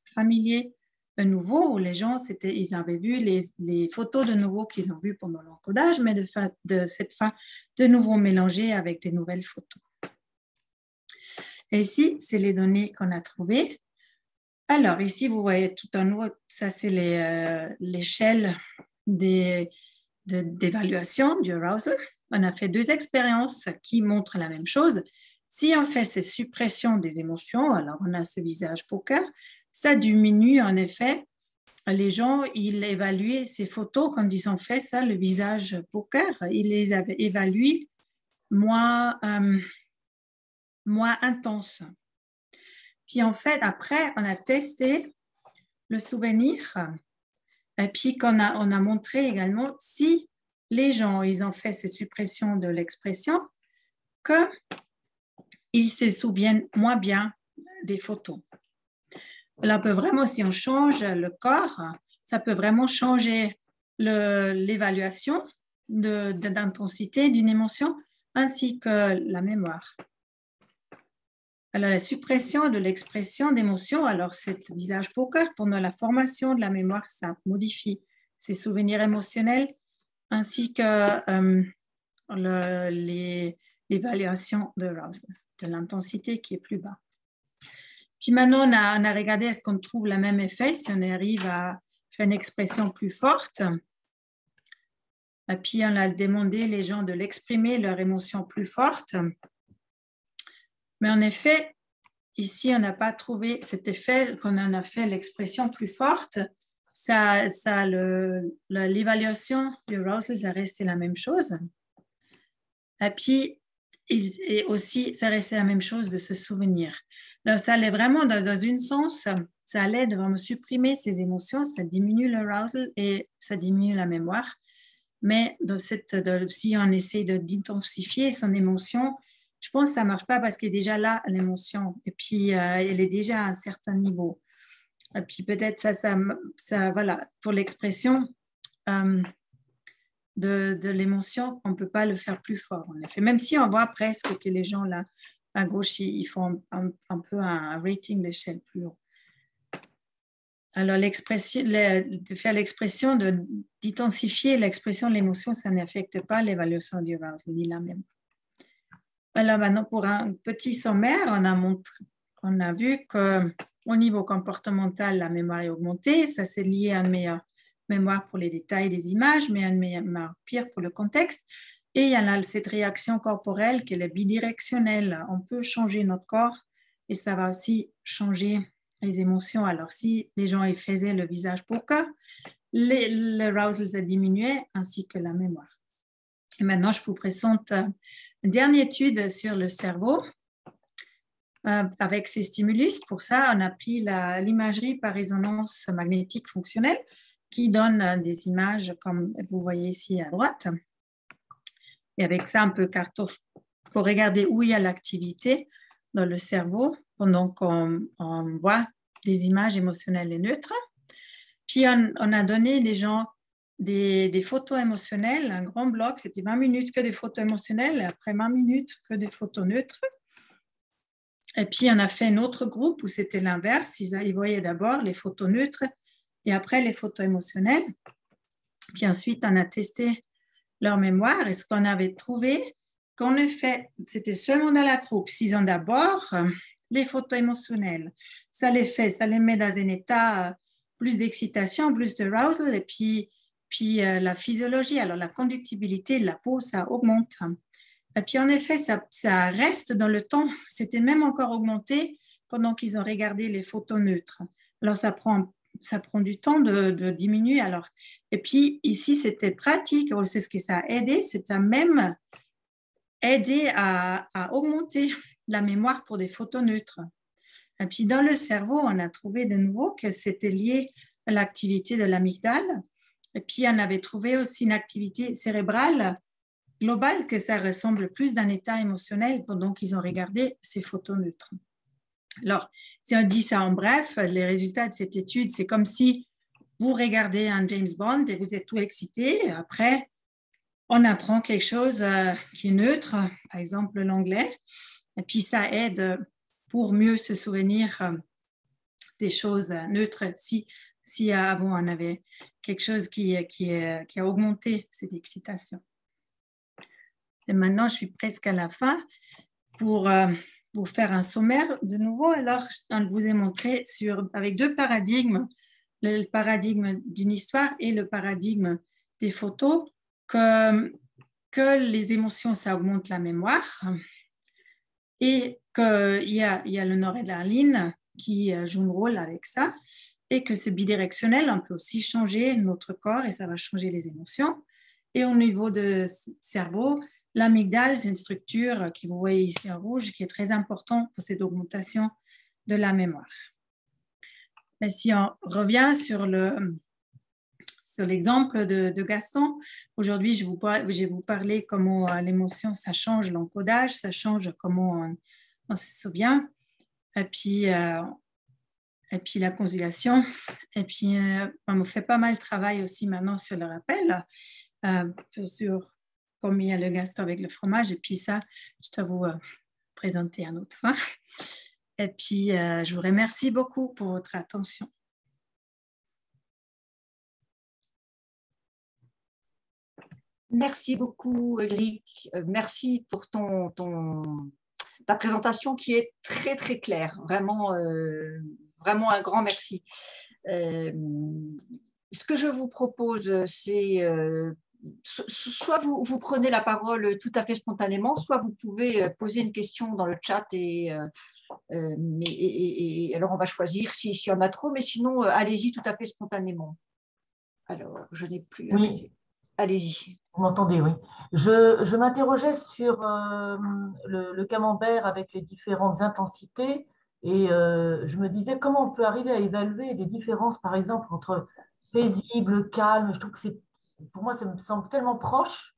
familier nouveau où les gens, ils avaient vu les photos de nouveau qu'ils ont vues pendant l'encodage, mais de cette fois, de nouveau mélangées avec des nouvelles photos. Et ici, c'est les données qu'on a trouvées. Alors, ici, vous voyez tout en haut, ça, c'est l'échelle d'évaluation du arousal. On a fait 2 expériences qui montrent la même chose. Si on fait ces suppressions des émotions, alors on a ce visage poker, ça diminue en effet. Les gens, ils évaluaient ces photos quand ils ont fait ça, le visage poker, ils les avaient évalués moins intenses. Puis en fait, après, on a testé le souvenir et puis on a montré également si les gens, ils ont fait cette suppression de l'expression, qu'ils se souviennent moins bien des photos. Là, peut vraiment, si on change le corps, ça peut vraiment changer l'évaluation d'intensité d'une émotion ainsi que la mémoire. Alors, la suppression de l'expression d'émotion, alors cet visage poker, pendant la formation de la mémoire, ça modifie ses souvenirs émotionnels ainsi que l'évaluation de l'intensité qui est plus bas. Puis maintenant, on a regardé est-ce qu'on trouve le même effet si on arrive à faire une expression plus forte. Et puis, on a demandé les gens de l'exprimer, leur émotion plus forte. Mais en effet, ici, on n'a pas trouvé cet effet qu'on en a fait l'expression plus forte. L'évaluation du arousal, ça restait la même chose. Et puis, et aussi, ça restait la même chose de se souvenir. Donc, ça allait vraiment dans un sens, ça allait de vraiment supprimer ces émotions, ça diminue l'arousal et ça diminue la mémoire. Mais si on essaie d'intensifier son émotion, je pense que ça ne marche pas parce qu'elle est déjà là, l'émotion, et puis elle est déjà à un certain niveau. Et puis peut-être ça voilà, pour l'expression de l'émotion, on ne peut pas le faire plus fort, en effet. Même si on voit presque que les gens là, à gauche, ils font un peu un rating d'échelle plus haut. Alors, de faire l'expression, d'intensifier l'expression de l'émotion, ça n'affecte pas l'évaluation du arousal, ni la même. Alors, maintenant, pour un petit sommaire, on a vu qu'au niveau comportemental, la mémoire est augmentée. Ça, c'est lié à une meilleure mémoire pour les détails des images, mais à une mémoire pire pour le contexte. Et il y a cette réaction corporelle qui est bidirectionnelle. On peut changer notre corps et ça va aussi changer les émotions. Alors, si les gens ils faisaient le visage poker, l'arousal a diminué ainsi que la mémoire. Et maintenant, je vous présente une dernière étude sur le cerveau avec ces stimulus. Pour ça, on a pris l'imagerie par résonance magnétique fonctionnelle. qui donne des images comme vous voyez ici à droite. Et avec ça, on peut pour regarder où il y a l'activité dans le cerveau pendant qu'on voit des images émotionnelles et neutres. Puis, on a donné des gens des photos émotionnelles, un grand bloc, c'était 20 minutes que des photos émotionnelles, et après 20 minutes que des photos neutres. Et puis, on a fait un autre groupe où c'était l'inverse. Ils voyaient d'abord les photos neutres et après les photos émotionnelles. Puis ensuite, on a testé leur mémoire. Et ce qu'on avait trouvé, qu'en effet, c'était seulement dans la groupe. S'ils ont d'abord les photos émotionnelles, ça les met dans un état plus d'excitation, plus de arousal, et puis la physiologie, alors la conductibilité de la peau, ça augmente. Et puis en effet, ça reste dans le temps. C'était même encore augmenté pendant qu'ils ont regardé les photos neutres. Alors ça prend du temps de diminuer. Alors, et puis ici, c'était pratique. C'est ce que ça a aidé. Ça a même aidé à augmenter la mémoire pour des photos neutres. Et puis dans le cerveau, on a trouvé de nouveau que c'était lié à l'activité de l'amygdale. Et puis on avait trouvé aussi une activité cérébrale globale que ça ressemble plus d'un état émotionnel pendant qu'ils ont regardé ces photos neutres. Alors, si on dit ça en bref, les résultats de cette étude, c'est comme si vous regardez un James Bond et vous êtes tout excité. Après, on apprend quelque chose qui est neutre, par exemple l'anglais, et puis ça aide pour mieux se souvenir des choses neutres si avant on avait quelque chose qui a augmenté cette excitation. Et maintenant, je suis presque à la fin pour vous faire un sommaire de nouveau. Alors, je vous ai montré avec deux paradigmes, le paradigme d'une histoire et le paradigme des photos, que les émotions, ça augmente la mémoire et qu'il y a le noradrénaline qui joue un rôle avec ça et que c'est bidirectionnel, on peut aussi changer notre corps et ça va changer les émotions. Et au niveau du cerveau, l'amygdale, c'est une structure que vous voyez ici en rouge qui est très importante pour cette augmentation de la mémoire. Et si on revient sur l'exemple de Gaston, aujourd'hui, je vais vous parler comment l'émotion, ça change l'encodage, ça change comment on se souvient, et puis la conciliation. Et puis, on me fait pas mal de travail aussi maintenant sur le rappel, sur comme il y a le Gaston avec le fromage. Et puis ça, je dois vous présenter une autre fois. Et puis, je vous remercie beaucoup pour votre attention. Merci beaucoup, Ulrich. Merci pour ta présentation qui est très, très claire. Vraiment, vraiment un grand merci. Ce que je vous propose, c'est soit vous prenez la parole tout à fait spontanément, soit vous pouvez poser une question dans le chat et alors on va choisir s'il y en a trop, mais sinon, allez-y tout à fait spontanément. Alors, je n'ai plus accès. Oui. Allez-y. Vous m'entendez, oui. Je m'interrogeais sur le camembert avec les différentes intensités et je me disais comment on peut arriver à évaluer des différences, par exemple, entre paisible, calme. Je trouve que pour moi, ça me semble tellement proche.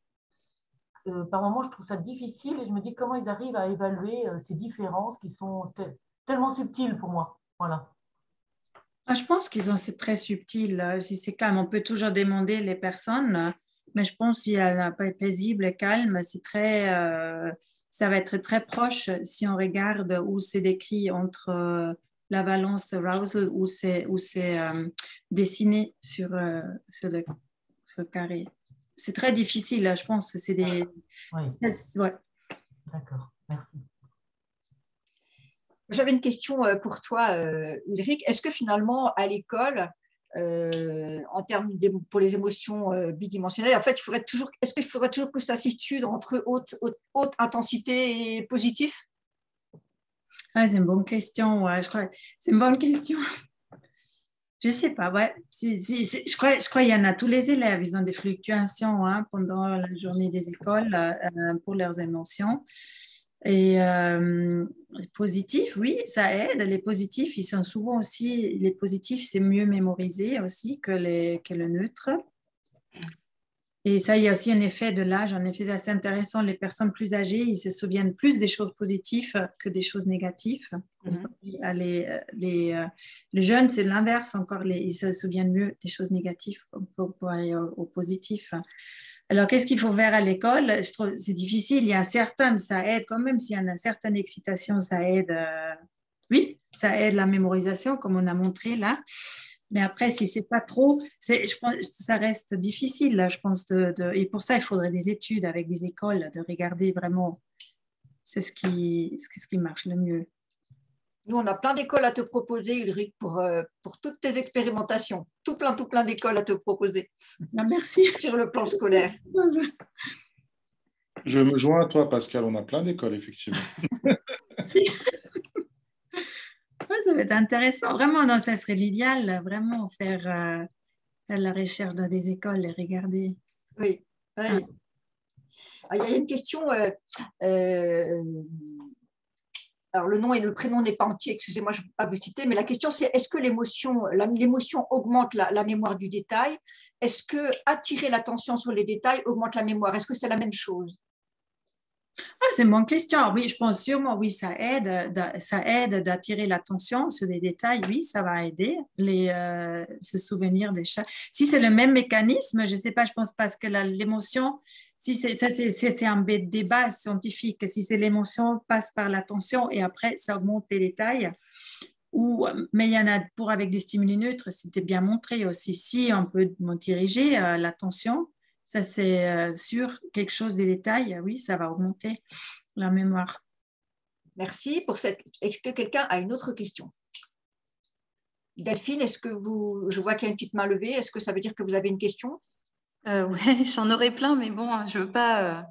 Par moments, je trouve ça difficile et je me dis comment ils arrivent à évaluer ces différences qui sont tellement subtiles pour moi. Voilà. Je pense c'est très subtil. Si c'est calme, on peut toujours demander les personnes, mais je pense qu'il y a paisible et calme, ça va être très proche si on regarde où c'est décrit entre la valence arousal, où c'est dessiné sur le carré. C'est très difficile, je pense que c'est des... Oui. Ouais. D'accord, merci. J'avais une question pour toi, Ulrich. Est-ce que finalement, à l'école, en termes pour les émotions bidimensionnelles, en fait, est-ce qu'il faudrait toujours que ça se situe entre haute intensité et positif? C'est une bonne question. Ouais, je crois. C'est une bonne question. Je ne sais pas. Ouais. Je crois qu'il y en a tous les élèves. Ils ont des fluctuations pendant la journée des écoles pour leurs émotions. Et Positifs, oui, ça aide. Les positifs, ils sont souvent aussi, les positifs, c'est mieux mémorisé aussi que le neutre. Et ça, il y a aussi un effet de l'âge. En effet, c'est assez intéressant. Les personnes plus âgées, ils se souviennent plus des choses positives que des choses négatives. Les jeunes, c'est l'inverse encore. Ils se souviennent mieux des choses négatives pour aller au positif. Alors, qu'est-ce qu'il faut faire à l'école? Je trouve c'est difficile. Il y a certaines, ça aide quand même. S'il y a une certaine excitation, ça aide. Oui, ça aide la mémorisation, comme on a montré là. Mais après, si c'est pas trop, je pense que ça reste difficile, là, je pense. Et pour ça, il faudrait des études avec des écoles, de regarder vraiment ce qui marche le mieux. Nous, on a plein d'écoles à te proposer, Ulrich, pour toutes tes expérimentations. Tout plein d'écoles à te proposer. Ah, merci. Sur le plan scolaire. Je me joins à toi, Pascal. On a plein d'écoles, effectivement. Si. Ça va être intéressant. Vraiment, non, ça serait l'idéal, vraiment faire la recherche dans des écoles et regarder. Oui. Oui. Il y a une question. Alors, le nom et le prénom n'est pas entier, excusez-moi, je ne peux pas vous citer, mais la question c'est est-ce que l'émotion augmente la mémoire du détail? Est-ce que attirer l'attention sur les détails augmente la mémoire? Est-ce que c'est la même chose? C'est une bonne question. Oui, je pense sûrement, oui, ça aide d'attirer l'attention sur des détails. Oui, ça va aider se souvenir des choses. Si c'est le même mécanisme, je ne sais pas, je pense parce que l'émotion, si c'est un débat scientifique, si c'est l'émotion passe par l'attention et après ça augmente les détails. Mais il y en a avec des stimuli neutres, c'était bien montré aussi. Si on peut diriger l'attention, ça, c'est sur quelque chose des détails, oui, ça va augmenter la mémoire. Merci pour cette. Est-ce que quelqu'un a une autre question? Delphine, je vois qu'il y a une petite main levée, est-ce que ça veut dire que vous avez une question? Oui, j'en aurais plein, mais bon, je ne veux pas.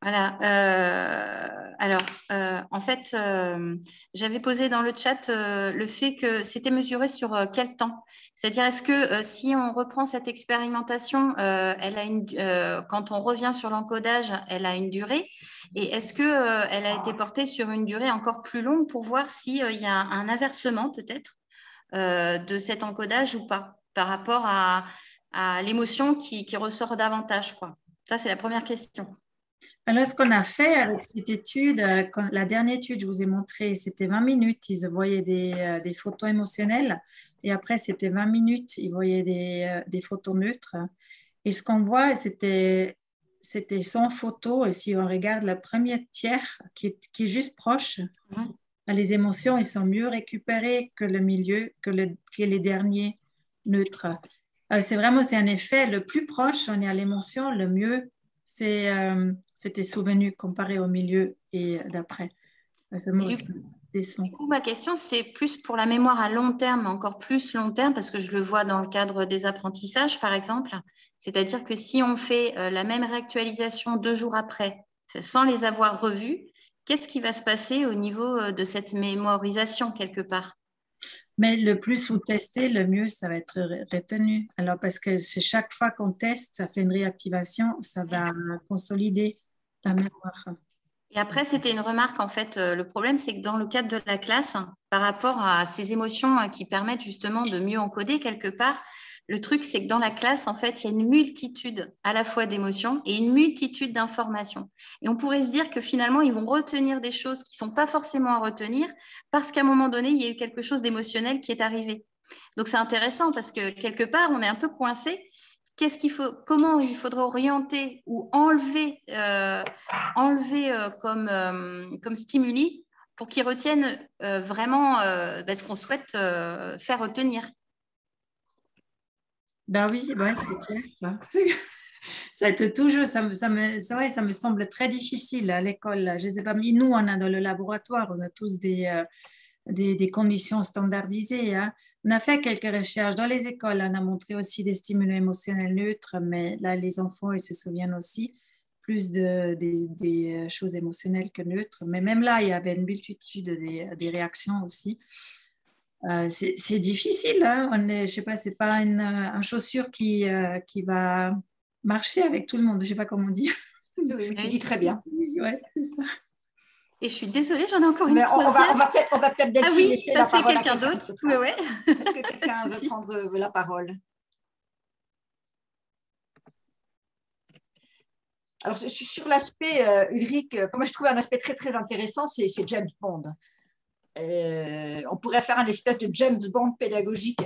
Voilà. En fait, j'avais posé dans le chat le fait que c'était mesuré sur quel temps. C'est-à-dire, est-ce que si on reprend cette expérimentation, quand on revient sur l'encodage, elle a une durée? Et est-ce qu'elle a été portée sur une durée encore plus longue pour voir s'il y a un inversement peut-être de cet encodage ou pas par rapport à l'émotion qui ressort davantage, quoi. Ça, c'est la première question. Alors, ce qu'on a fait avec cette étude, la dernière étude, je vous ai montré, c'était 20 minutes. Ils voyaient des photos émotionnelles et après, c'était 20 minutes, ils voyaient des photos neutres. Et ce qu'on voit, c'était sans photo. Et si on regarde la première tiers qui est juste proche, les émotions, ils sont mieux récupérées que le milieu, que les derniers neutres. C'est un effet, le plus proche on est à l'émotion, le mieux c'était souvenu comparé au milieu et d'après. Du coup, ma question, c'était plus pour la mémoire à long terme, encore plus long terme, parce que je le vois dans le cadre des apprentissages, par exemple. C'est-à-dire que si on fait la même réactualisation 2 jours après, sans les avoir revus, qu'est-ce qui va se passer au niveau de cette mémorisation quelque part? Mais le plus vous testez, le mieux ça va être retenu. Alors, parce que c'est chaque fois qu'on teste, ça fait une réactivation, ça va consolider la mémoire. Et après, c'était une remarque, en fait. Le problème, c'est que dans le cadre de la classe, par rapport à ces émotions qui permettent justement de mieux encoder quelque part, le truc, c'est que dans la classe, en fait, il y a une multitude à la fois d'émotions et une multitude d'informations. Et on pourrait se dire que finalement, ils vont retenir des choses qui ne sont pas forcément à retenir parce qu'à un moment donné, il y a eu quelque chose d'émotionnel qui est arrivé. Donc, c'est intéressant parce que quelque part, on est un peu coincé. Comment il faudrait orienter ou enlever comme stimuli pour qu'ils retiennent vraiment ce qu'on souhaite faire retenir. Ben oui, ouais, c'est clair. Ça me semble très difficile à l'école. Je sais pas, mais nous, on a dans le laboratoire, on a tous des conditions standardisées. Hein. On a fait quelques recherches dans les écoles, on a montré aussi des stimuli émotionnels neutres, mais là, les enfants, ils se souviennent aussi plus des choses émotionnelles que neutres. Mais même là, il y avait une multitude des réactions aussi. C'est difficile, hein? Je sais pas, c'est pas une chaussure qui va marcher avec tout le monde. Je sais pas comment dire. Oui, tu dis très bien. Ouais, c'est ça. Et je suis désolée, j'en ai encore une Mais troisième. on va peut-être Ah oui, passer quelqu'un d'autre. Ouais. Est-ce que quelqu'un veut prendre la parole? Alors, sur l'aspect, Ulrich, moi je trouve un aspect très, très intéressant, c'est James Bond. On pourrait faire un espèce de James Bond pédagogique.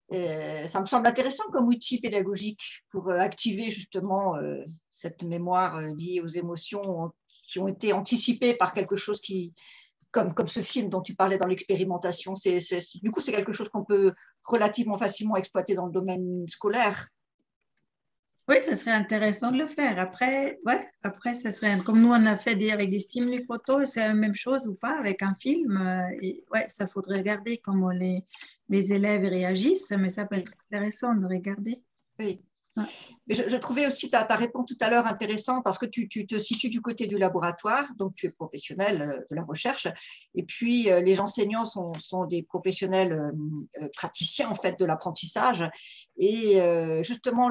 Ça me semble intéressant comme outil pédagogique pour activer justement cette mémoire liée aux émotions qui ont été anticipées par quelque chose comme ce film dont tu parlais dans l'expérimentation. Du coup, c'est quelque chose qu'on peut relativement facilement exploiter dans le domaine scolaire. Oui, ça serait intéressant de le faire. Après, ça serait comme nous on a fait avec des stimuli photos, c'est la même chose ou pas avec un film. Ça faudrait regarder comment les élèves réagissent, mais ça peut être intéressant de regarder. Oui. Ouais. Mais je trouvais aussi ta réponse tout à l'heure intéressante parce que tu te situes du côté du laboratoire, donc tu es professionnel de la recherche, et puis les enseignants sont des professionnels praticiens en fait de l'apprentissage, et justement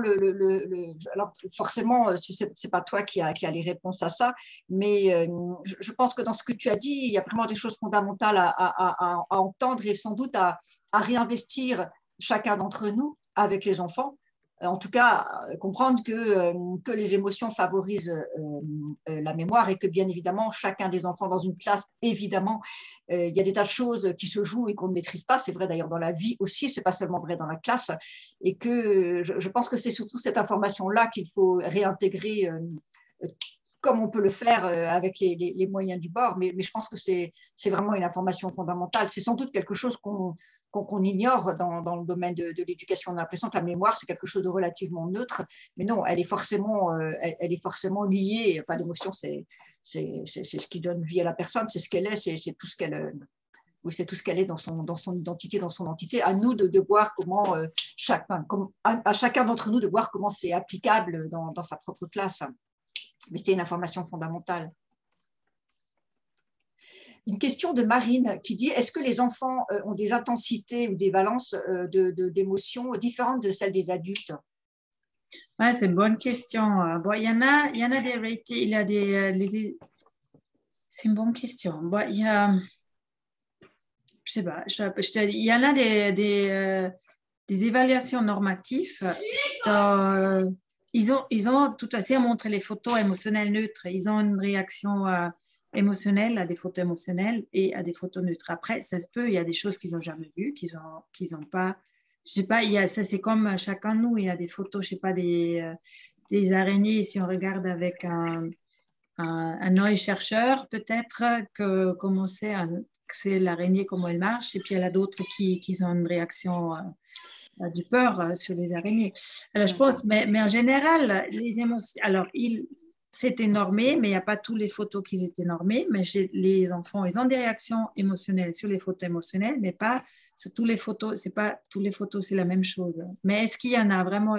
alors forcément c'est pas toi qui a les réponses à ça, mais je pense que dans ce que tu as dit, il y a vraiment des choses fondamentales à entendre et sans doute à réinvestir chacun d'entre nous avec les enfants. En tout cas, comprendre que les émotions favorisent la mémoire et que bien évidemment, chacun des enfants dans une classe, évidemment, il y a des tas de choses qui se jouent et qu'on ne maîtrise pas. C'est vrai d'ailleurs dans la vie aussi, ce n'est pas seulement vrai dans la classe. Et que je pense que c'est surtout cette information-là qu'il faut réintégrer comme on peut le faire avec les moyens du bord. Mais je pense que c'est vraiment une information fondamentale. C'est sans doute quelque chose qu'on ignore dans le domaine de l'éducation. On a l'impression que la mémoire, c'est quelque chose de relativement neutre, mais non, elle est forcément liée. Enfin, l'émotion, c'est ce qui donne vie à la personne, c'est ce qu'elle est, c'est tout ce qu'elle c'est tout ce qu'elle est dans son identité, dans son entité. À nous de voir comment à chacun d'entre nous de voir comment c'est applicable dans sa propre classe. Mais c'est une information fondamentale. Une question de Marine qui dit: est-ce que les enfants ont des intensités ou des valences d'émotions différentes de celles des adultes? Ouais, c'est une bonne question. Bon, il y en a des ratings, il y a c'est une bonne question. Bon, il y a, je sais pas, il y en a des évaluations normatives. Ils ont tout à fait montré les photos émotionnelles neutres. Ils ont une réaction émotionnelle à des photos émotionnelles et à des photos neutres. Après, ça se peut, il y a des choses qu'ils n'ont jamais vues, qu'ils ont pas. Je sais pas, ça c'est comme chacun de nous. Il y a des photos, je sais pas, des araignées. Si on regarde avec un œil chercheur, peut-être que comment c'est l'araignée, comment elle marche. Et puis il y en a d'autres qui ont une réaction du peur sur les araignées. Alors, je pense, mais en général, les émotions, alors, c'était normé, mais il n'y a pas toutes les photos qui étaient normées, mais les enfants, ils ont des réactions émotionnelles sur les photos émotionnelles, mais pas sur toutes les photos, c'est pas toutes les photos, c'est la même chose. Mais est-ce qu'il y en a vraiment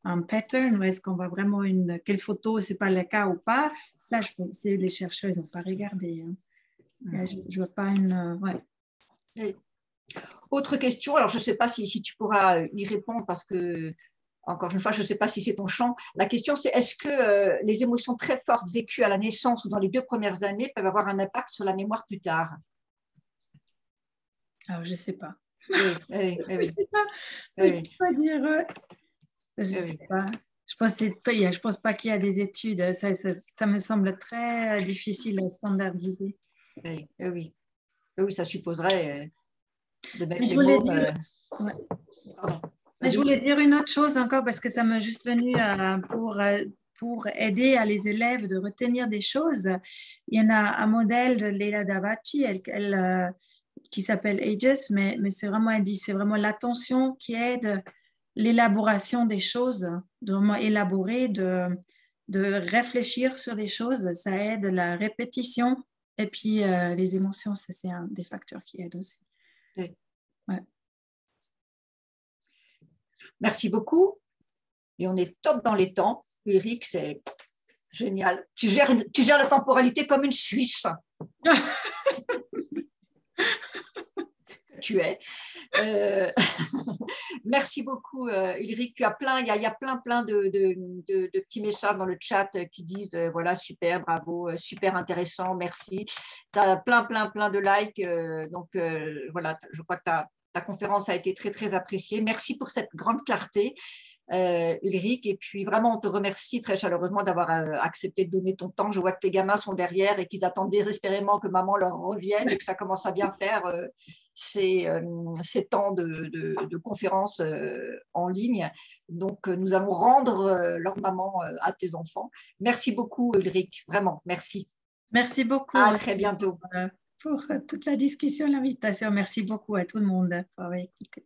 un pattern, ou est-ce qu'on voit vraiment quelle photo, c'est pas le cas ou pas? Ça, je pense, les chercheurs, ils n'ont pas regardé. Hein. Je vois pas ouais. Oui. Autre question, alors je ne sais pas si tu pourras y répondre parce que, encore une fois, je ne sais pas si c'est ton champ. La question, c'est: est-ce que les émotions très fortes vécues à la naissance ou dans les 2 premières années peuvent avoir un impact sur la mémoire plus tard? Alors, je ne sais pas. Oui. Je ne sais pas. Je ne peux pas dire. Je ne sais pas. Je pense pas qu'il y a des études. Ça me semble très difficile à standardiser. Oui, ça supposerait de mettre je voulais dire une autre chose encore parce que ça m'est juste venu pour aider à les élèves de retenir des choses. Il y en a un modèle de Leila Davachi qui s'appelle Aegis, mais c'est vraiment, elle dit, c'est vraiment l'attention qui aide l'élaboration des choses, de vraiment élaborer, de réfléchir sur des choses. Ça aide la répétition et puis les émotions, c'est un des facteurs qui aident aussi. Oui. Ouais. Merci beaucoup. Et on est top dans les temps. Ulrich, c'est génial. Tu gères la temporalité comme une Suisse. Tu es. Merci beaucoup, Ulrich. Il y a plein de petits messages dans le chat qui disent voilà, super, bravo, super intéressant, merci. Tu as plein de likes. Donc, voilà, je crois que ta conférence a été très, très appréciée. Merci pour cette grande clarté. Ulrich, et puis vraiment on te remercie très chaleureusement d'avoir accepté de donner ton temps. Je vois que tes gamins sont derrière et qu'ils attendent désespérément que maman leur revienne et que ça commence à bien faire ces temps de conférences en ligne. Donc nous allons rendre leur maman à tes enfants. Merci beaucoup Ulrich, vraiment merci. Merci beaucoup. À très bientôt. Pour toute la discussion, l'invitation. Merci beaucoup à tout le monde pour avoir écouté.